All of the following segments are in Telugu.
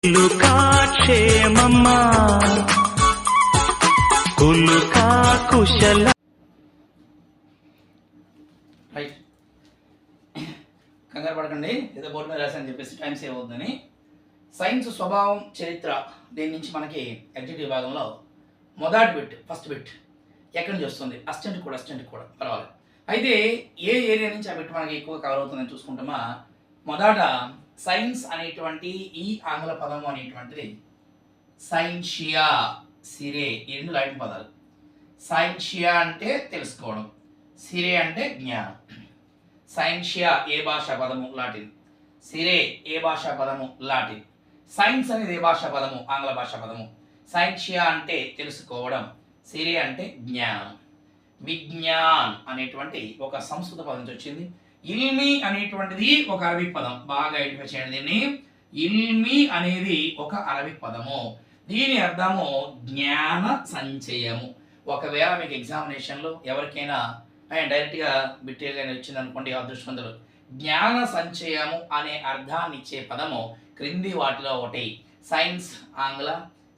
కులుకా క్షేమమ్మా కులుకా కుశల రైట్. కంగారు పడకండి, ఏదో బోర్డు మీద రాసని చెప్పేసి టైం సేవ్ అవుతుందని. సైన్స్ స్వభావం చరిత్ర దీని నుంచి మనకి ఎగ్జిక్యూటివ్ భాగంలో మొదటి బిట్ ఫస్ట్ బిట్ ఎక్కడి నుంచి వస్తుంది, అసిస్టెంట్ కూడా పర్వాలేదు. అయితే ఏ ఏరియా నుంచి ఆ బిట్ మనకి ఎక్కువ కవర్ అవుతుందని చూసుకుంటామా. మొదట సైన్స్ అనేటువంటి ఈ ఆంగ్ల పదము అనేటువంటిది సైన్షియా సిరే, ఈ రెండు లాటిన్ పదాలు. సైన్షియా అంటే తెలుసుకోవడం, సిరే అంటే జ్ఞానం. సైన్షియా ఏ భాషా పదము లాటిన్, సిరే ఏ భాషా పదము లాటిన్. సైన్స్ అనేది ఏ భాషా పదము, ఆంగ్ల భాషా పదము. సైన్షియా అంటే తెలుసుకోవడం, సిరే అంటే జ్ఞానం. విజ్ఞాన్ అనేటువంటి ఒక సంస్కృత పదం నుంచి వచ్చింది. ఇల్మి అనేటువంటిది ఒక అరబిక్ పదం, బాగా ఐడెంటిఫై చేయండి దీన్ని. ఇల్మి అనేది ఒక అరబిక్ పదము, దీని అర్థము జ్ఞాన సంచయము. ఒకవేళ మీకు ఎగ్జామినేషన్లో ఎవరికైనా డైరెక్ట్గా బిట్టేగానే వచ్చింది అనుకోండి, అదృష్టవంతులు. జ్ఞాన సంచయము అనే అర్థాన్ని ఇచ్చే పదము క్రింది వాటిలో ఒకటి. సైన్స్ ఆంగ్ల,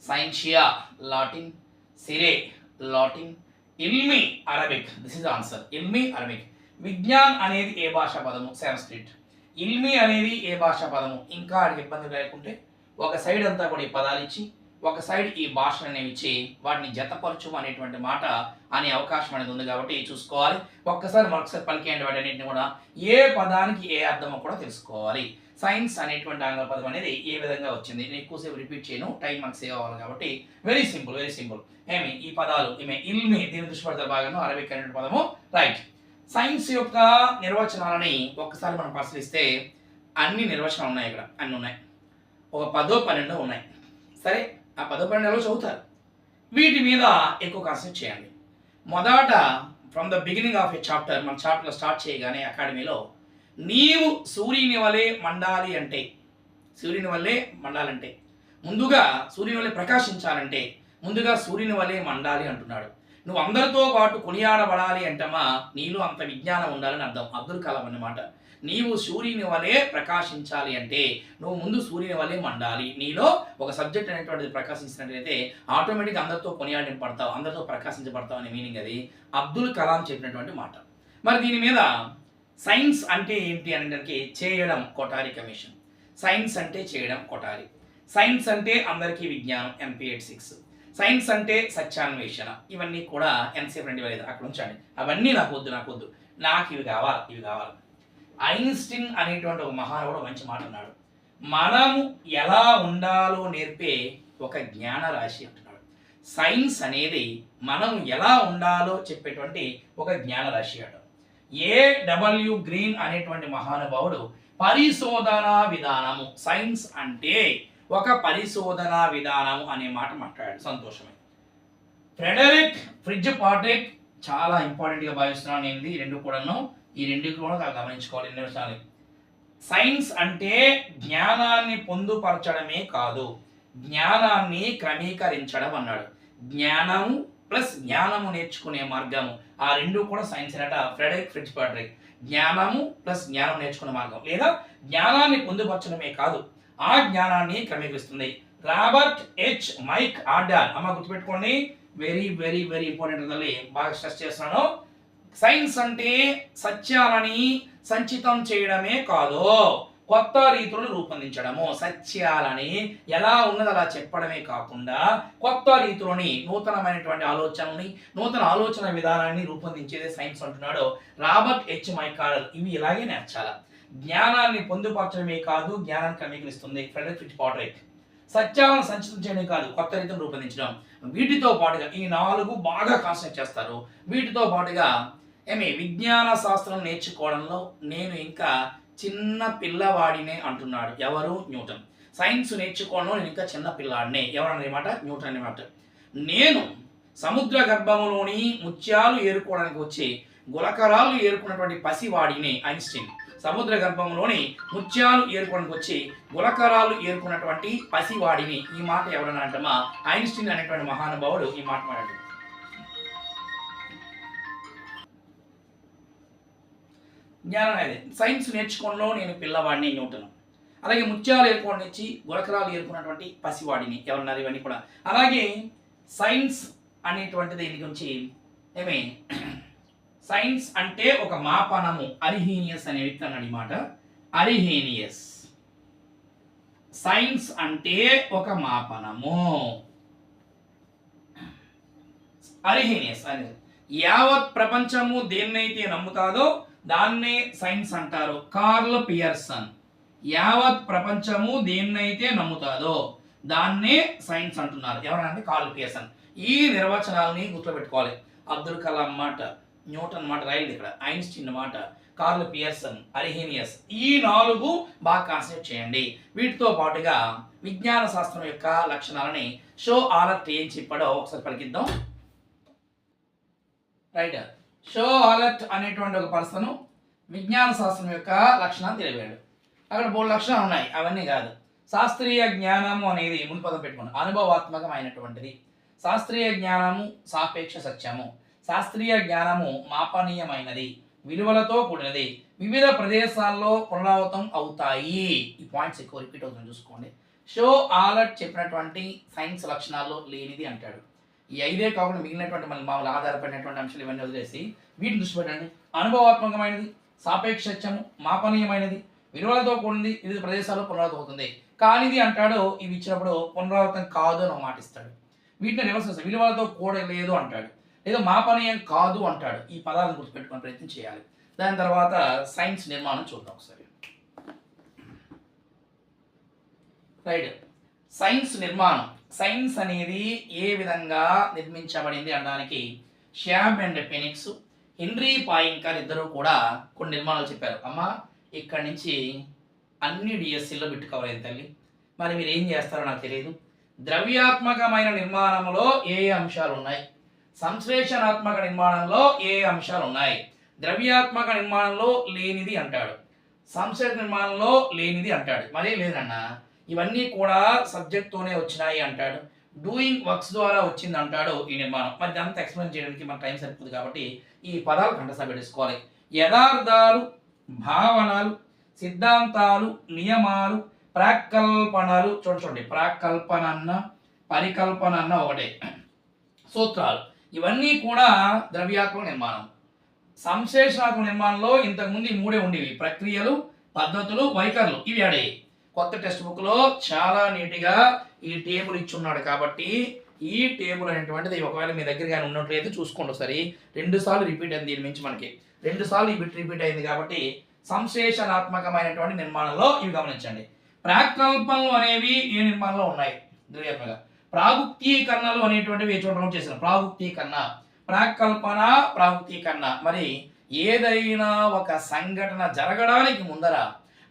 సైన్షియా లాటిన్, సిరే లాటిన్, ఇల్మి అరబిక్. దిస్ ఇస్ ఆన్సర్, ఇల్మి అరబిక్. విజ్ఞాన్ అనేది ఏ భాషా పదము, సాంస్క్రిట్. ఇల్మి అనేది ఏ భాషా పదము. ఇంకా అడిగి ఇబ్బంది లేకుంటే ఒక సైడ్ అంతా కూడా ఈ పదాలు ఇచ్చి, ఒక సైడ్ ఈ భాషలు అనేవి ఇచ్చి వాటిని జతపరచు అనేటువంటి మాట అనే అవకాశం అనేది ఉంది కాబట్టి చూసుకోవాలి. ఒక్కసారి మరొకసారి పలికేయండి వాటన్నింటిని కూడా. ఏ పదానికి ఏ అర్థమో కూడా తెలుసుకోవాలి. సైన్స్ అనేటువంటి ఆంగ్ల పదం అనేది ఏ విధంగా వచ్చింది, నేను ఎక్కువసేపు రిపీట్ చేయను, టైం మనకు సేవ్ అవ్వాలి కాబట్టి వెరీ సింపుల్ వెరీ సింపుల్. ఏమి ఈ పదాలు ఏమి ఇల్మి, దీని దృష్టి పడతారు బాగాను, అరబిక్ అనేటువంటి పదము. రైట్. సైన్స్ యొక్క నిర్వచనాలని ఒక్కసారి మనం పరిశీలిస్తే అన్ని నిర్వచనాలు ఉన్నాయి, ఇక్కడ అన్ని ఉన్నాయి. ఒక 10-12 ఉన్నాయి. సరే, ఆ 10-12 చదువుతారు. వీటి మీద ఎక్కువ కాన్సన్ట్రేట్ చేయండి. మొదట from the beginning of A chapter, మన చాప్టర్లో స్టార్ట్ చేయగానే అకాడమీలో నీవు సూర్యుని వలె మండాలి అంటే, సూర్యుని వల్లే మండాలంటే, ముందుగా సూర్యుని వల్లే ప్రకాశించాలంటే ముందుగా సూర్యుని వల్లే మండాలి అంటున్నాడు. నువ్వు అందరితో పాటు కొనియాడబడాలి అంటమా, నీలో అంత విజ్ఞానం ఉండాలని అర్థం. అబ్దుల్ కలాం అన్నమాట. నీవు సూర్యుని వలె ప్రకాశించాలి అంటే నువ్వు ముందు సూర్యుని వలె మండాలి. నీలో ఒక సబ్జెక్ట్ అనేటువంటిది ప్రకాశించినట్లయితే ఆటోమేటిక్గా అందరితో కొనియాడింపడతావు, అందరితో ప్రకాశించబడతావు అనే మీనింగ్ అది అబ్దుల్ కలాం చెప్పినటువంటి మాట. మరి దీని మీద సైన్స్ అంటే ఏంటి అనడానికి చేయడం కొఠారి కమిషన్. సైన్స్ అంటే చేయడం కొఠారి. సైన్స్ అంటే అందరికీ విజ్ఞానం MP86. సైన్స్ అంటే సత్యాన్వేషణ. ఇవన్నీ కూడా NCF 2005 అక్కడ ఉంచండి. అవన్నీ నాకు వద్దు, నాకు ఇవి కావాలి. ఐన్స్టీన్ అనేటువంటి ఒక మహానుభావుడు మంచి మాట అన్నాడు. మనము ఎలా ఉండాలో నేర్పే ఒక జ్ఞాన రాశి అంటున్నాడు. సైన్స్ అనేది మనం ఎలా ఉండాలో చెప్పేటువంటి ఒక జ్ఞాన రాశి అట. A.W. గ్రీన్ అనేటువంటి మహానుభావుడు పరిశోధనా విధానము, సైన్స్ అంటే ఒక పరిశోధనా విధానము అనే మాట మాట్లాడాడు. సంతోషమే. ఫ్రెడరిక్ ఫ్రిడ్జ్ పాట్రిక్ చాలా ఇంపార్టెంట్గా భావిస్తున్నాను నేను. ఈ రెండు కూడా గమనించుకోవాలి. నిర్వచనాలు. సైన్స్ అంటే జ్ఞానాన్ని పొందుపరచడమే కాదు, జ్ఞానాన్ని క్రమీకరించడం అన్నాడు. జ్ఞానము ప్లస్ జ్ఞానము నేర్చుకునే మార్గము, ఆ రెండు కూడా సైన్స్ అనట. ఫ్రెడరిక్ ఫ్రిడ్జ్ పాట్రిక్. జ్ఞానము ప్లస్ జ్ఞానం నేర్చుకునే మార్గం, లేదా జ్ఞానాన్ని పొందుపరచడమే కాదు, ఆ జ్ఞానాన్ని క్రమీకరిస్తుంది. Robert H. మైక్ ఆర్డర్. అమ్మ గుర్తుపెట్టుకోండి, వెరీ వెరీ వెరీ ఇంపార్టెంట్ తల్లి, బాగా స్ట్రెస్ చేస్తున్నాను. సైన్స్ అంటే సత్యాలని సంచితం చేయడమే కాదు, కొత్త రీతులను రూపొందించడము. సత్యాలని ఎలా ఉన్నది అలా చెప్పడమే కాకుండా కొత్త రీతులని, నూతనమైనటువంటి ఆలోచనని, నూతన ఆలోచన విధానాన్ని రూపొందించేదే సైన్స్ అంటున్నాడు రాబర్ట్ H. మైక్ ఆర్డర్. ఇవి ఇలాగే నేర్చాలి. జ్ఞానాన్ని పొందుపరచడమే కాదు, జ్ఞానాన్ని క్రమీకరిస్తుంది ఫ్రెడరిక్ ఫ్రిడ్జ్ పాట్రిక్. సత్యాలను సంచితం చేయడమే కాదు, కొత్త రీతిని రూపొందించడం. వీటితో పాటుగా ఈ 4 బాగా కాన్సన్ట్రేట్ చేస్తారు. వీటితో పాటుగా విజ్ఞాన శాస్త్రం నేర్చుకోవడంలో నేను ఇంకా చిన్న పిల్లవాడినే అంటున్నాడు. ఎవరు? న్యూటన్. సైన్స్ నేర్చుకోవడంలో నేను ఇంకా చిన్న పిల్లాడినే. ఎవరన్నమాట? న్యూటన్ అన్నమాట. నేను సముద్ర గర్భంలోని ముత్యాలు ఏరుకోవడానికి వచ్చి గులకరాలు ఏరుకున్నటువంటి పసివాడినే ఐన్స్టీన్. సముద్ర గర్భంలోని ముత్యాలు ఏరుకోవడానికి వచ్చి గులకరాలు ఏరుకున్నటువంటి పసివాడిని. ఈ మాట ఎవరన్నా అంటమా, ఐన్స్టీన్ అనేటువంటి మహానుభావుడు ఈ మాట మాట్లాడు. జ్ఞానం అనేది సైన్స్ నేర్చుకోవడంలో నేను పిల్లవాడిని న్యూటన్. అలాగే ముత్యాలు ఏర్పడినిచ్చి గులకరాలు ఏర్పడినటువంటి పసివాడిని ఎవరన్నారు, ఇవన్నీ కూడా. అలాగే సైన్స్ అనేటువంటి దీని గురించి ఏమి, సైన్స్ అంటే ఒక మాపనము. అరిహీనియస్ అనే వ్యక్తి అన్నాడు ఈ మాట. అరిహీనియస్, సైన్స్ అంటే ఒక మాపనము. అరిహీనియస్ అనేది యావత్ ప్రపంచము దేన్నైతే నమ్ముతాదో దాన్నే సైన్స్ అంటారు. Curl Pearson. యావత్ ప్రపంచము దేన్నైతే నమ్ముతాదో దాన్నే సైన్స్ అంటున్నారు. ఎవరంటే కార్ల్ పియర్సన్. ఈ నిర్వచనాలని గుర్తుపెట్టుకోవాలి. అబ్దుల్ కలాం మాట, న్యూటన్ మాట రాయలేదు ఇక్కడ, ఐన్స్టీన్ మాట, కార్ల్ పియర్సన్, అరిహీనియస్. ఈ 4 బాగా కాన్సెప్ట్ చేయండి. వీటితో పాటుగా విజ్ఞాన శాస్త్రం యొక్క లక్షణాలని షో ఆలర్ట్ ఏం చెప్పాడో ఒకసారి పలికిద్దాం. రైట్, షో ఆలర్ట్ అనేటువంటి ఒక పర్సన్ విజ్ఞాన శాస్త్రం యొక్క లక్షణాలు తెలిపాడు. అక్కడ 3 లక్షణాలు ఉన్నాయి, అవన్నీ కాదు. శాస్త్రీయ జ్ఞానము అనేది ముందు పదం పెట్టుకోండి, అనుభవాత్మకమైనటువంటిది. శాస్త్రీయ జ్ఞానము సాపేక్ష సత్యము. శాస్త్రీయ జ్ఞానము మాపనీయమైనది, విలువలతో కూడినది, వివిధ ప్రదేశాల్లో పునరావృతం అవుతాయి. ఈ పాయింట్స్ ఎక్కువ రిపీట్ అవుతుంది చూసుకోండి. షో ఆలర్ట్ చెప్పినటువంటి సైన్స్ లక్షణాల్లో లేనిది అంటాడు. ఈ 5 కాకుండా మిగిలినటువంటి మన మామూలు ఆధారపడినటువంటి అంశాలు ఇవన్నీ వదిలేసి వీటిని దృష్టి పెట్టండి. అనుభవాత్మకమైనది, సాపేక్ష సత్యము, మాపనీయమైనది, విలువలతో కూడింది, వివిధ ప్రదేశాల్లో పునరావృతం అవుతుంది. కానిది అంటాడు, ఇవి ఇచ్చినప్పుడు పునరావృతం కాదు అని ఒక మాట ఇస్తాడు. వీటిని రివర్స్ చేస్తాడు, విలువలతో కూడలేదు అంటాడు, లేదా మాపనీయం కాదు అంటాడు. ఈ పదాలను గుర్తుపెట్టుకునే ప్రయత్నం చేయాలి. దాని తర్వాత సైన్స్ నిర్మాణం చూద్దాం ఒకసారి. రైట్, సైన్స్ నిర్మాణం. సైన్స్ అనేది ఏ విధంగా నిర్మించబడింది అనడానికి Shyam and Phoenix, henry Poincaré ఇద్దరు కూడా కొన్ని నిర్మాణాలు చెప్పారు. అమ్మ ఇక్కడి నుంచి అన్ని డిఎస్సీలో బిట్ కవర్ అయింది తల్లి. మరి మీరు ఏం చేస్తారో నాకు తెలియదు. ద్రవ్యాత్మకమైన నిర్మాణంలో ఏ అంశాలు ఉన్నాయి, సంశ్లేషణాత్మక నిర్మాణంలో ఏ అంశాలు ఉన్నాయి. ద్రవ్యాత్మక నిర్మాణంలో లేనిది అంటాడు, సంశ్లేషణ నిర్మాణంలో లేనిది అంటాడు. మరే లేదన్నా, ఇవన్నీ కూడా సబ్జెక్ట్తోనే వచ్చినాయి అంటాడు. డూయింగ్ వర్క్స్ ద్వారా వచ్చింది అంటాడు ఈ నిర్మాణం. మరి దాంతో ఎక్స్ప్లెయిన్ చేయడానికి మన టైం సరిపోదు కాబట్టి ఈ పదాలు కంఠస్థ పెట్టేసుకోవాలి. యథార్థాలు, భావనలు, సిద్ధాంతాలు, నియమాలు, ప్రాకల్పనలు. చూడండి, ప్రాకల్పన అన్న పరికల్పన అన్న ఒకటే. సూత్రాలు, ఇవన్నీ కూడా ద్రవ్యాత్మక నిర్మాణం. సంశ్లేషణాత్మక నిర్మాణంలో ఇంతకుముందు ఈ 3 ఉండేవి, ప్రక్రియలు, పద్ధతులు, వైఖరులు. ఇవి ఆడేవి. కొత్త టెక్స్ట్ బుక్లో చాలా నీట్గా ఈ టేబుల్ ఇచ్చున్నాడు కాబట్టి ఈ టేబుల్ అనేటువంటిది ఒకవేళ మీ దగ్గర కానీ ఉన్నట్లయితే చూసుకోండి ఒకసారి. 2 సార్లు రిపీట్ అయింది, దీని మించి మనకి 2 సార్లు ఈ బిట్ రిపీట్ అయింది కాబట్టి సంశ్లేషణాత్మకమైనటువంటి నిర్మాణంలో ఇవి గమనించండి. ప్రాకల్పనలు అనేవి ఏ నిర్మాణంలో ఉన్నాయి ద్రవ్యాత్మక. ప్రాగుప్తీకరణలు అనేటువంటివి చూడడం చేసిన ప్రాగుప్తీకరణ, ప్రాకల్పన, ప్రాగుప్తీకరణ. మరి ఏదైనా ఒక సంఘటన జరగడానికి ముందర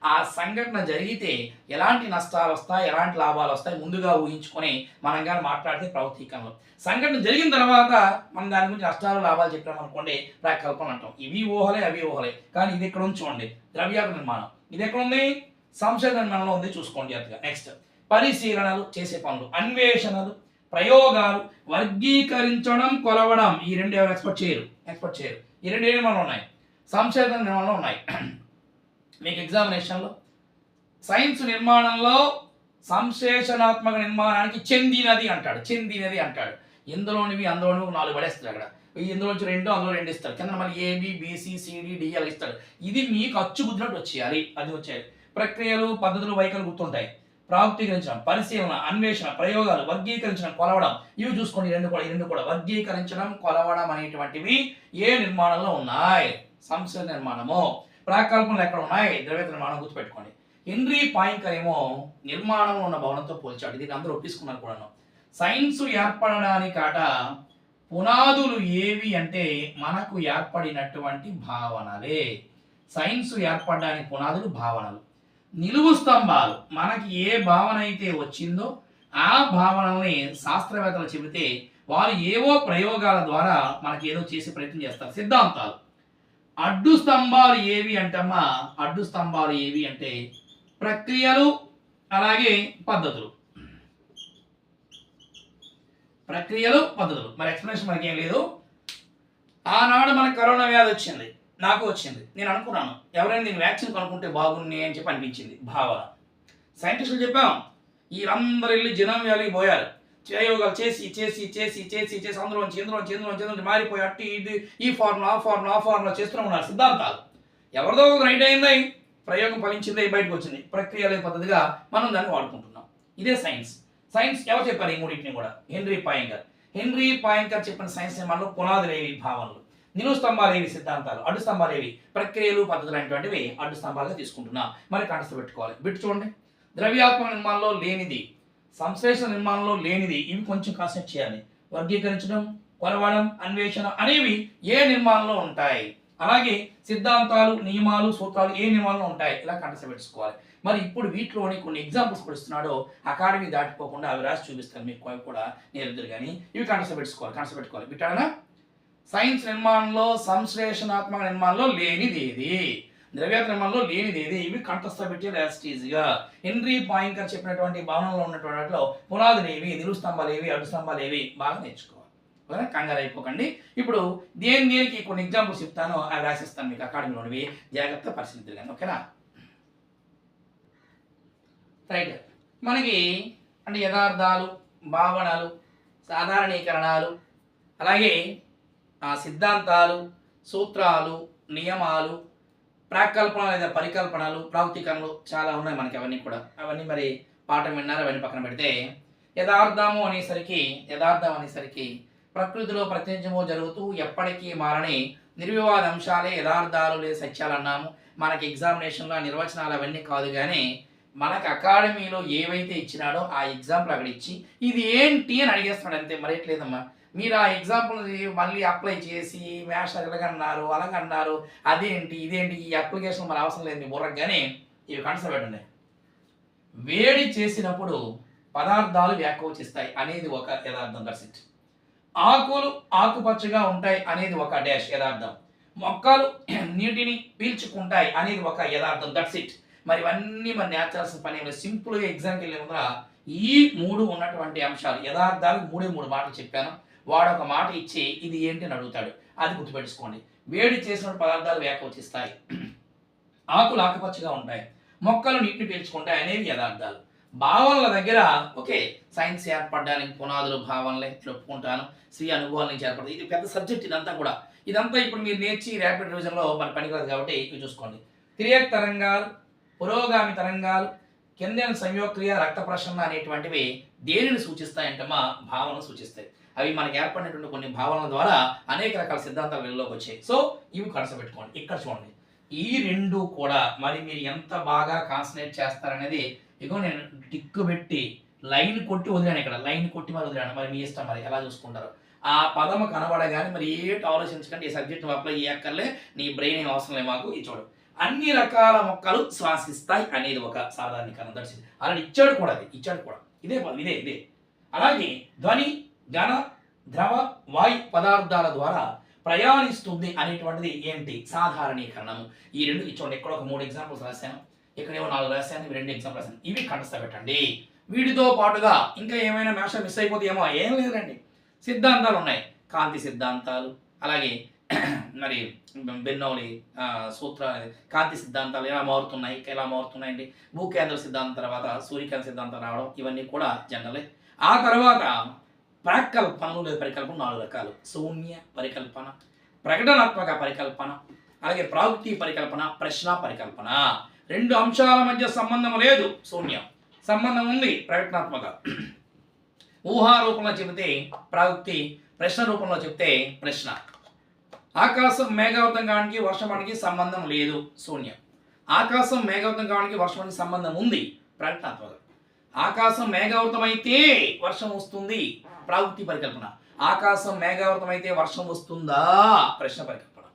ఆ సంఘటన జరిగితే ఎలాంటి నష్టాలు వస్తాయి, ఎలాంటి లాభాలు వస్తాయి ముందుగా ఊహించుకొని మనం కానీ మాట్లాడితే ప్రవృత్తీకరణలు. సంఘటన జరిగిన తర్వాత మనం దాని గురించి నష్టాలు లాభాలు చెప్పాం అనుకోండి ప్రాకల్పన అంటాం. ఇవి ఊహలే, అవి ఊహలే. కానీ ఇది ఎక్కడ ఉంది చూడండి, ద్రవ్యాత్మక నిర్మాణం. ఇది ఎక్కడ ఉంది, సంశోధన నిర్మాణంలో ఉంది, చూసుకోండి జాగ్రత్తగా. నెక్స్ట్, పరిశీలనలు, చేసే పనులు, అన్వేషణలు, ప్రయోగాలు, వర్గీకరించడం, కొలవడం. ఈ 2 ఎవరు ఎక్స్పెక్ట్ చేయరు. ఈ 2 నిర్మాణాలు ఉన్నాయి, సంశోధన నిర్మాణంలో ఉన్నాయి. మీకు ఎగ్జామినేషన్లో సైన్స్ నిర్మాణంలో సంశ్లేషణాత్మక నిర్మాణానికి చెందినది అంటాడు. ఇందులోనివి అందులోనివి 4 పడేస్తాడు. అక్కడ ఇందులోంచి 2, అందులో 2 ఇస్తాడు. కింద మళ్ళీ ఏబి, బీసీ, సిడి, డిఎల్ ఇస్తాడు. ఇది మీకు అచ్చు గుద్దినట్టు వచ్చేయాలి. అది వచ్చేయాలి. ప్రక్రియలు, పద్ధతులు, వైఖరులు గుర్తుంటాయి. ప్రాగుప్తీకరించడం, పరిశీలన, అన్వేషణ, ప్రయోగాలు, వర్గీకరించడం, కొలవడం. ఇవి చూసుకోండి. ఈ రెండు కూడా వర్గీకరించడం, కొలవడం అనేటువంటివి ఏ నిర్మాణంలో ఉన్నాయి, సంశ్లేషణ నిర్మాణము. ప్రాకల్పనలు ఎక్కడ ఉన్నాయి, ద్రవ్యాత్మక నిర్మాణం. గుర్తుపెట్టుకోండి. హెన్రీ పాయింకర్ ఏమో నిర్మాణంలో ఉన్న భవనంతో పోల్చాడు. దీన్ని అందరూ ఒప్పించుకున్నారు కూడాను. సైన్స్ ఏర్పడడానికాట పునాదులు ఏవి అంటే మనకు ఏర్పడినటువంటి భావనలే. సైన్స్ ఏర్పడడానికి పునాదులు భావనలు. నిలువు స్తంభాలు, మనకి ఏ భావన అయితే వచ్చిందో ఆ భావనల్ని శాస్త్రవేత్తలు చెబితే వారు ఏవో ప్రయోగాల ద్వారా మనకి ఏదో చేసే ప్రయత్నం చేస్తారు. సిద్ధాంతాలు. అడ్డు స్తంభాలు ఏవి అంటమ్మా, అడ్డు స్తంభాలు ఏవి అంటే ప్రక్రియలు, అలాగే పద్ధతులు. మరి ఎక్స్ప్లెనేషన్ మనకి ఏం లేదు. ఆనాడు మనకు కరోనా వ్యాధి వచ్చింది, నాకు వచ్చింది. నేను అనుకున్నాను ఎవరైనా దీని వ్యాక్సిన్ కనుక్కుంటే బాగుంది అని చెప్పి అనిపించింది భావన. సైంటిస్టులు చెప్పాం, వీళ్ళందరూ వెళ్ళి జనం వ్యాలీకి పోయారు, ప్రయోగాలు చేసి చేసి చేసి చేసి చేసి అందులోంచి మారిపోయి అట్టి ఇది ఈ ఫార్ములా చేస్తూనే ఉన్నారు సిద్ధాంతాలు. ఎవరిదో రైట్ అయింది, ప్రయోగం ఫలించింది, బయటకు వచ్చింది, ప్రక్రియ లేని పద్ధతిగా మనం దాన్ని వాడుకుంటున్నాం. ఇదే సైన్స్. సైన్స్ ఎవరు చెప్పారు ఈ మూడింటిని కూడా? హెన్రీ పాయింకర్ చెప్పిన సైన్స్ నిర్మాణంలో పునాదులేవి భావనలు, నిలువు స్తంభాలేవి సిద్ధాంతాలు, అడ్డు స్తంభాలేవి ప్రక్రియలు పద్ధతులు అనేటువంటివి అడ్డు స్తంభాలుగా తీసుకుంటున్నా. మరి కంటస్థ పెట్టుకోవాలి. బిట్టు చూడండి, ద్రవ్యాత్మక నిర్మాణంలో లేనిది, సంశ్లేషణ నిర్మాణంలో లేనిది, ఇవి కొంచెం కాన్సెప్ట్ చేయాలి. వర్గీకరించడం, కొలవడం, అన్వేషణ అనేవి ఏ నిర్మాణంలో ఉంటాయి, అలాగే సిద్ధాంతాలు, నియమాలు, సూత్రాలు ఏ నియమాల్లో ఉంటాయి, ఇలా కంటస్థ పెట్టుకోవాలి. మరి ఇప్పుడు వీటిలోని కొన్ని ఎగ్జాంపుల్స్ కూడా ఇస్తున్నాడో అకాడమీ దాటిపోకుండా అవి రాసి చూపిస్తాను మీకు, అవి కూడా నేర్చుదురు కానీ ఇవి కంటస్థ పెట్టుకోవాలి. బిట్టాడనా? సైన్స్ నిర్మాణంలో సంశ్లేషణాత్మక నిర్మాణంలో లేనిది ఏది, ద్రవ్యాత్మక నిర్మాణంలో లేనిది ఏది, ఇవి కంటస్థ పెట్టి యాస్టీజ్గా. హెన్రీ పాయింకర్ చెప్పినటువంటి భావనలో ఉన్నటువంటి వాటిలో పునాదులేవి, నిలువు స్తంభాలేవి, అడ్డు స్తంభాలేవి బాగా నేర్చుకోవాలి. కంగారు అయిపోకండి. ఇప్పుడు దేనికి కొన్ని ఎగ్జాంపుల్స్ చెప్తాను, అవి రాసిస్తాను మీకు అకాడమీలోనివి, జాగ్రత్త పరిశీలిద్దాం కానీ. ఓకేనా? రైట్. మనకి అంటే యథార్థాలు, భావనలు, సాధారణీకరణాలు, అలాగే సిద్ధాంతాలు, సూత్రాలు, నియమాలు, ప్రాకల్పన లేదా పరికల్పనలు, ప్రాముఖ్యకరణలు చాలా ఉన్నాయి మనకి. అవన్నీ మరి పాఠం విన్నారు, అవన్నీ పక్కన పెడితే యథార్థం అనేసరికి ప్రకృతిలో ప్రత్యక్షము జరుగుతూ ఎప్పటికీ మారని నిర్వివాద అంశాలే యథార్థాలు లేదా సత్యాలు అన్నాము. మనకి ఎగ్జామినేషన్లో నిర్వచనాలు అవన్నీ కాదు, కానీ మనకు అకాడమీలో ఏవైతే ఇచ్చినాడో ఆ ఎగ్జాంపుల్ అక్కడ ఇచ్చి ఇది ఏంటి అని అడిగేస్తున్నాడు అంతే, మరేట్లేదమ్మా. మీరు ఆ ఎగ్జాంపుల్ మళ్ళీ అప్లై చేసి మ్యాథ్స్ ఎలాగన్నారు అలాగన్నారు, అదేంటి ఇదేంటి, ఈ అప్లికేషన్ మన అవసరం లేదు మీ బుర్రకు, కానీ ఇవి కన్సర్వ్ పెట్టండి. వేడి చేసినప్పుడు పదార్థాలు వ్యాకోచిస్తాయి అనేది ఒక యథార్థం, దట్స్ ఇట్. ఆకులు ఆకుపచ్చగా ఉంటాయి అనేది ఒక డాష్ యథార్థం. మొక్కలు నీటిని పీల్చుకుంటాయి అనేది ఒక యథార్థం, దట్స్ ఇట్. మరి ఇవన్నీ మనం నేర్చాల్సిన పని ఏమి, సింపుల్గా ఎగ్జామ్కి వెళ్ళే ముందర ఈ మూడు ఉన్నటువంటి అంశాలు యథార్థాలు మూడు మాటలు చెప్పాను. వాడు ఒక మాట ఇచ్చి ఇది ఏంటి అని అడుగుతాడు, అది గుర్తుపెట్టుకోండి. వేడి చేసిన పదార్థాలు వ్యాకోచిస్తాయి, ఆకులు ఆకుపచ్చగా ఉంటాయి, మొక్కలు నీటిని పీల్చుకుంటాయి అనేవి యథార్థాలు. భావనల దగ్గర ఓకే, సైన్స్ ఏర్పడడానికి పునాదులు భావనలే చెప్పుకుంటాను, స్వీయ అనుభవాల నుంచి ఏర్పడుతుంది. ఇది పెద్ద సబ్జెక్ట్ ఇదంతా ఇప్పుడు మీరు నేర్చి ర్యాపిడ్ రివిజన్లో మరి పనికిరాదు కాబట్టి ఇవి చూసుకోండి. తిరియక్ తరంగాలు, పురోగామి తరంగాలు, కిందన సంయోక్రియ, రక్త ప్రసరణ అనేటువంటివి దేనిని సూచిస్తాయంటే మా భావనను సూచిస్తాయి. అవి మనకి ఏర్పడినటువంటి కొన్ని భావనల ద్వారా అనేక రకాల సిద్ధాంతాలు వెలుగులోకి వచ్చాయి. సో ఇవి కనసపెట్టుకోండి. ఇక్కడ చూడండి, ఈ రెండు కూడా మరి మీరు ఎంత బాగా కాన్సన్ట్రేట్ చేస్తారనేది, ఇగో నేను టిక్కు పెట్టి లైన్ కొట్టి వదిలాను, ఇక్కడ లైన్ కొట్టి మరి వదిలాను. మరి మీ ఇష్టం, మరి ఎలా చూసుకుంటారు. ఆ పదము కనబడగానే మరి ఏటి ఆలోచించకండి, ఈ సబ్జెక్ట్ అప్లై చేయక్కర్లే, నీ బ్రెయిన్ ఏం అవసరం లేదు మాకు. ఈ చూడు, అన్ని రకాల మొక్కలు శ్వాసిస్తాయి అనేది ఒక సాధారణీకరణ, దర్శింది. అలా ఇచ్చాడు కూడా ఇదే. అలాగే ధ్వని, ఘన, ద్రవ, వాయు పదార్థాల ద్వారా ప్రయాణిస్తుంది అనేటువంటిది ఏంటి, సాధారణీకరణము. ఈ రెండు ఇచ్చాడు. ఇక్కడ ఒక 3 ఎగ్జాంపుల్స్ రాశాను, ఇక్కడేమో 4 రాశాను, ఇవి 2 ఎగ్జాంపుల్ రాశాను. ఇవి కంటస్థ పెట్టండి. వీటితో పాటుగా ఇంకా ఏమైనా మ్యాథ్స్ మిస్ అయిపోతాయేమో, ఏం లేదండి. సిద్ధాంతాలు ఉన్నాయి, కాంతి సిద్ధాంతాలు, అలాగే మరి బెర్నౌలీ సూత్ర కాంతి సిద్ధాంతాలు ఎలా మారుతున్నాయండి. భూకేంద్ర సిద్ధాంతం తర్వాత సూర్యకేంద్ర సిద్ధాంతం రావడం, ఇవన్నీ కూడా జనరలే. ఆ తర్వాత ప్రాకల్పనలు లేదా పరికల్పన 4 రకాలు: శూన్య పరికల్పన, ప్రకటనాత్మక పరికల్పన, అలాగే ప్రాయుక్తి పరికల్పన, ప్రశ్న పరికల్పన. 2 అంశాల మధ్య సంబంధం లేదు, శూన్యం. సంబంధం ఉంది, ప్రకటనాత్మక. ఊహా రూపంలో చెబితే ప్రాయుక్తి, ప్రశ్న రూపంలో చెప్తే ప్రశ్న. ఆకాశం మేఘావృతం కావడానికి వర్షమానికి సంబంధం లేదు, శూన్యం. ఆకాశం మేఘావృతం కావడానికి వర్షమానికి సంబంధం ఉంది, ప్రకటనాత్మక. ఆకాశం మేఘావృతం అయితే వర్షం వస్తుంది, ప్రాయుక్తి పరికల్పన. ఆకాశం మేఘావృతం అయితే వర్షం వస్తుందా, ప్రశ్న పరికల్పన.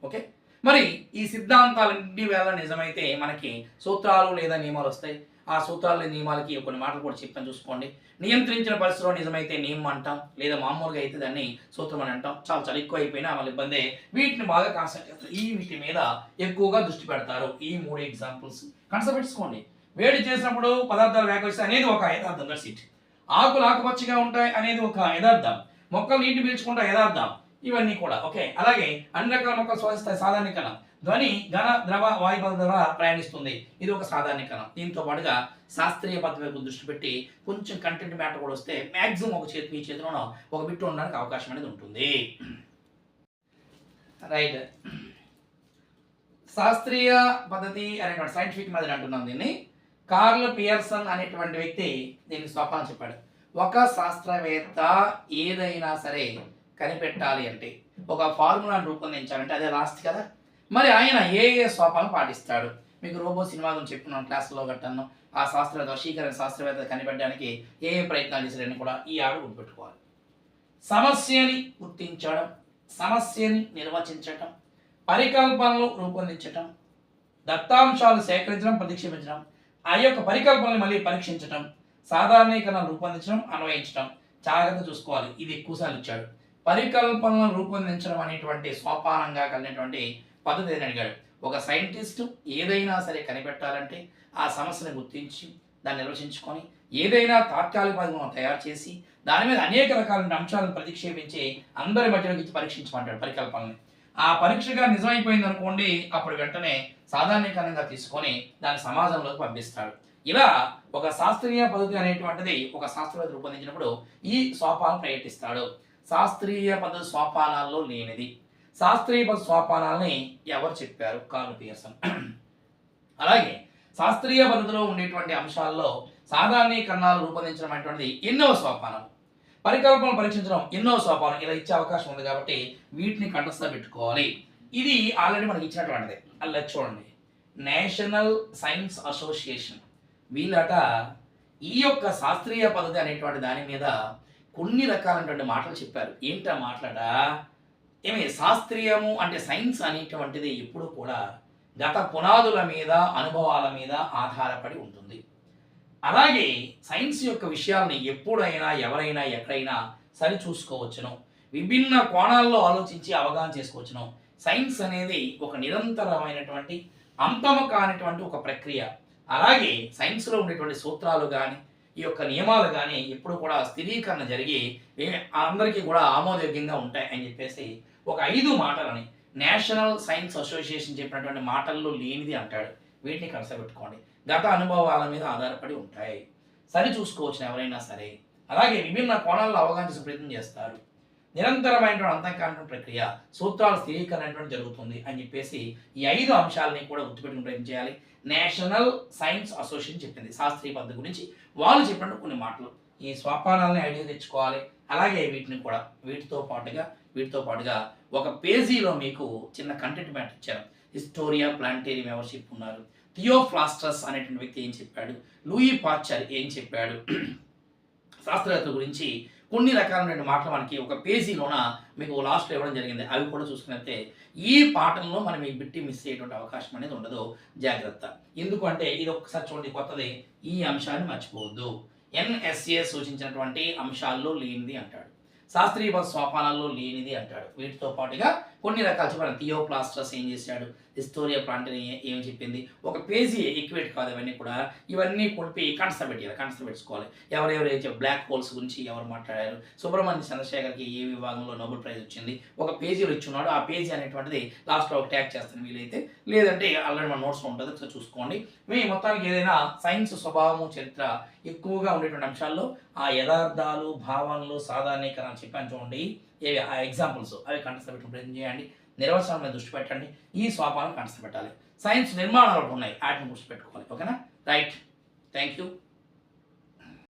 ఓకే, మరి ఈ సిద్ధాంతాలన్నీ వేళ నిజమైతే మనకి సూత్రాలు లేదా నియమాలు వస్తాయి. ఆ సూత్రాలు లేదా నియమాలకి కొన్ని మాటలు కూడా చెప్తాను, చూసుకోండి. నియంత్రించిన పరిస్థితిలో నిజమైతే నియమం అంటాం, లేదా మామూలుగా అయితే దాన్ని సూత్రం అని అంటాం. చాలా ఎక్కువ అయిపోయినా మళ్ళీ ఇబ్బంది. వీటిని బాగా కాన్సన్ట్రేట్ చేస్తారు, ఈ వీటి మీద ఎక్కువగా దృష్టి పెడతారు. ఈ 3 ఎగ్జాంపుల్స్ కన్సిడర్ చేసుకోండి. వేడి చేసినప్పుడు పదార్థాలు వ్యాకోచిస్తాయి అనేది ఒక యథార్థం, దట్స్ ఇట్. ఆకులు ఆకుపచ్చగా ఉంటాయి అనేది ఒక యథార్థం. మొక్కలు నీటిని పీల్చుకుంటాయి యథార్థం. ఇవన్నీ కూడా ఓకే. అలాగే అన్ని రకాల మొక్కలు శ్వాసిస్తాయి, సాధారణీకరణ. ధ్వని ఘన ద్రవ వాయు పద్ధతి ద్వారా ప్రయాణిస్తుంది. ఇది ఒక సాధారణీకరణం. దీంతో పాటుగా శాస్త్రీయ పద్ధతి వైపు దృష్టి పెట్టి కొంచెం కంటెంట్ మ్యాటర్ కూడా వస్తే మ్యాక్సిమం ఒక చేతి మీ చేతిలోనో ఒక బిట్ ఉండడానికి అవకాశం అనేది ఉంటుంది. రైట్, శాస్త్రీయ పద్ధతి అనేటువంటి సైంటిఫిక్ మెథడ్ అంటున్నాం దీన్ని. కార్ల్ పియర్సన్ అనేటువంటి వ్యక్తి దీనికి సోపానం చెప్పాడు. ఒక శాస్త్రవేత్త ఏదైనా సరే కనిపెట్టాలి అంటే, ఒక ఫార్ములాను రూపొందించాలంటే అదే లాస్ట్ కదా. మరి ఆయన ఏ సోపాలను పాటిస్తాడు? మీకు రోబో సినిమా గురించి చెప్పుకున్నాం క్లాసులో గట్టాను. ఆ వశీకరణ శాస్త్రవేత్త కనిపెట్టడానికి ఏ ప్రయత్నాలు చేశారని కూడా ఈ ఆడు గుర్తుపెట్టుకోవాలి. సమస్యని గుర్తించడం, సమస్యని నిర్వచించటం, పరికల్పనలు రూపొందించటం, దత్తాంశాలు సేకరించడం, ప్రతిక్షేపించడం, ఆ యొక్క పరికల్పనలు మళ్ళీ పరీక్షించటం, సాధారణీకరణలు రూపొందించడం, అన్వయించడం. జాగ్రత్త చూసుకోవాలి, ఇది ఎక్కువసార్లు ఇచ్చాడు. పరికల్పనలను రూపొందించడం అనేటువంటి సోపానంగా కలిగినటువంటి పద్ధతి ఏదని అడిగాడు. ఒక సైంటిస్ట్ ఏదైనా సరే కనిపెట్టాలంటే ఆ సమస్యను గుర్తించి దాన్ని నిర్వచించుకొని ఏదైనా తాత్కాలిక పద్ధతిని తయారు చేసి దాని మీద అనేక రకాల అంశాలను ప్రతిక్షేపించి అందరి మధ్యలోకి ఇచ్చి పరీక్షించమంటాడు పరికల్పనని. ఆ పరీక్షగా నిజమైపోయింది అనుకోండి, అప్పుడు వెంటనే సాధారణీకరణంగా తీసుకొని దాన్ని సమాజంలోకి పంపిస్తాడు. ఇలా ఒక శాస్త్రీయ పద్ధతి అనేటువంటిది ఒక శాస్త్రవేత్త రూపొందించినప్పుడు ఈ సోపానం ప్రయత్నిస్తాడు. శాస్త్రీయ పద్ధతి సోపానాల్లో లేనిది. శాస్త్రీయ పద్ధతి సోపానాలని ఎవరు చెప్పారు? Curl Pearson. అలాగే శాస్త్రీయ పద్ధతిలో ఉండేటువంటి అంశాల్లో సాధారణీకరణాలు రూపొందించడం అనేటువంటిది ఎన్నో సోపానం, పరికల్పనలు పరీక్షించడం ఎన్నో సోపానం. ఇలా ఇచ్చే అవకాశం ఉంది కాబట్టి వీటిని కంఠస్థ పెట్టుకోవాలి. ఇది ఆల్రెడీ మనకి ఇచ్చినటువంటిది. అలా చూడండి, నేషనల్ సైన్స్ అసోసియేషన్ వీళ్ళట ఈ యొక్క శాస్త్రీయ పద్ధతి అనేటువంటి దాని మీద కొన్ని రకాలైనటువంటి మాటలు చెప్పారు. ఏంటా మాట్లాడ? శాస్త్రీయము అంటే సైన్స్ అనేటువంటిది ఎప్పుడు కూడా గత పునాదుల మీద, అనుభవాల మీద ఆధారపడి ఉంటుంది. అలాగే సైన్స్ యొక్క విషయాల్ని ఎప్పుడైనా, ఎవరైనా, ఎక్కడైనా సరి చూసుకోవచ్చును, విభిన్న కోణాల్లో ఆలోచించి అవగాహన చేసుకోవచ్చును. సైన్స్ అనేది ఒక నిరంతరమైనటువంటి అంతము కానిటువంటి ఒక ప్రక్రియ. అలాగే సైన్స్లో ఉండేటువంటి సూత్రాలు కానీ, ఈ యొక్క నియమాలు కానీ ఎప్పుడు కూడా స్థిరీకరణ జరిగి అందరికీ కూడా ఆమోదయోగ్యంగా ఉంటాయి అని చెప్పేసి ఒక 5 మాటలని నేషనల్ సైన్స్ అసోసియేషన్ చెప్పినటువంటి మాటల్లో లేనిది అంటాడు. వీటిని కనసపెట్టుకోండి. గత అనుభవాల మీద ఆధారపడి ఉంటాయి, సరి చూసుకోవచ్చు ఎవరైనా సరే. అలాగే విభిన్న కోణాల్లో అవగాహన చేసే ప్రయత్నం చేస్తారు. నిరంతరమైనటువంటి అంతఃకారణ ప్రక్రియ, సూత్రాల స్థిరీకరణ అనేటువంటి జరుగుతుంది అని చెప్పేసి ఈ 5 అంశాలని కూడా గుర్తుపెట్టుకుని ప్రయత్నం చేయాలి. నేషనల్ సైన్స్ అసోసియేషన్ చెప్పింది శాస్త్రీయ పద్ధతి గురించి. వాళ్ళు చెప్పినట్టు కొన్ని మాటలు, ఈ సోపానాలని ఐడియా తెచ్చుకోవాలి. అలాగే వీటితో పాటుగా ఒక పేజీలో మీకు చిన్న కంటెంట్ మ్యాటర్ ఇచ్చారు. హిస్టోరియా ప్లాంటేరియం ఎవరు చెప్పుకున్నారు, థియోఫ్లాస్టస్ అనేటువంటి వ్యక్తి ఏం చెప్పాడు, లూయి పాస్చర్ ఏం చెప్పాడు, శాస్త్రవేత్తల గురించి కొన్ని రకాలైన మాటలు మనకి ఒక పేజీలోన మీకు లాస్ట్లో ఇవ్వడం జరిగింది. అవి కూడా చూసుకున్నట్టే ఈ పాఠంలో మనం ఈ బిట్టి మిస్ అయ్యేటువంటి అవకాశం అనేది ఉండదు. జాగ్రత్త. ఎందుకంటే ఇది ఒక్కసారి చూడండి, కొత్తది. ఈ అంశాన్ని మర్చిపోవద్దు. ఎన్ఎస్ఏ సూచించినటువంటి అంశాల్లో లేనిది అంటాడు, శాస్త్రీయ పద్ధతి సోపానాల్లో లేనిది అంటాడు. వీటితో పాటుగా కొన్ని రకాలు చెప్పారు. థియోప్లాస్టస్ ఏం చేశాడు, హిస్టోరియా ప్లాంటేరియం ఏం చెప్పింది. ఒక పేజీ ఈక్వేట్ కాదు అవన్నీ కూడా. ఇవన్నీ కలిపి కంఠస్థ పెట్టుకోవాలి. ఎవరెవరు ఏం బ్లాక్ హోల్స్ గురించి ఎవరు మాట్లాడారు, సుబ్రహ్మణ్య చంద్రశేఖర్కి ఏ విభాగంలో నోబెల్ ప్రైజ్ వచ్చింది, ఒక పేజీలో ఇచ్చున్నాడు. ఆ పేజీ అనేటువంటిది లాస్ట్లో ఒక ట్యాగ్ చేస్తాను వీలైతే, లేదంటే ఆల్రెడీ మన నోట్స్లో ఉంటుంది, ఒకసారి చూసుకోండి. మీ మొత్తానికి ఏదైనా సైన్స్ స్వభావము, చరిత్ర ఎక్కువగా ఉండేటువంటి అంశాల్లో ఆ యథార్థాలు, భావనలు, సాధారణీకరణ చెప్పాను చూడండి. ఏవి ఆ ఎగ్జాంపుల్స్ అవి కంఠస్థ పెట్టడం ప్రయత్నం చేయండి. నిర్వచనం మీద దృష్టి పెట్టండి. ఈ స్వాపాలను కంఠస్థ పెట్టాలి. సైన్స్ నిర్మాణాలు ఉన్నాయి, వాటిని దృష్టి పెట్టుకోవాలి. ఓకేనా? Right, thank you.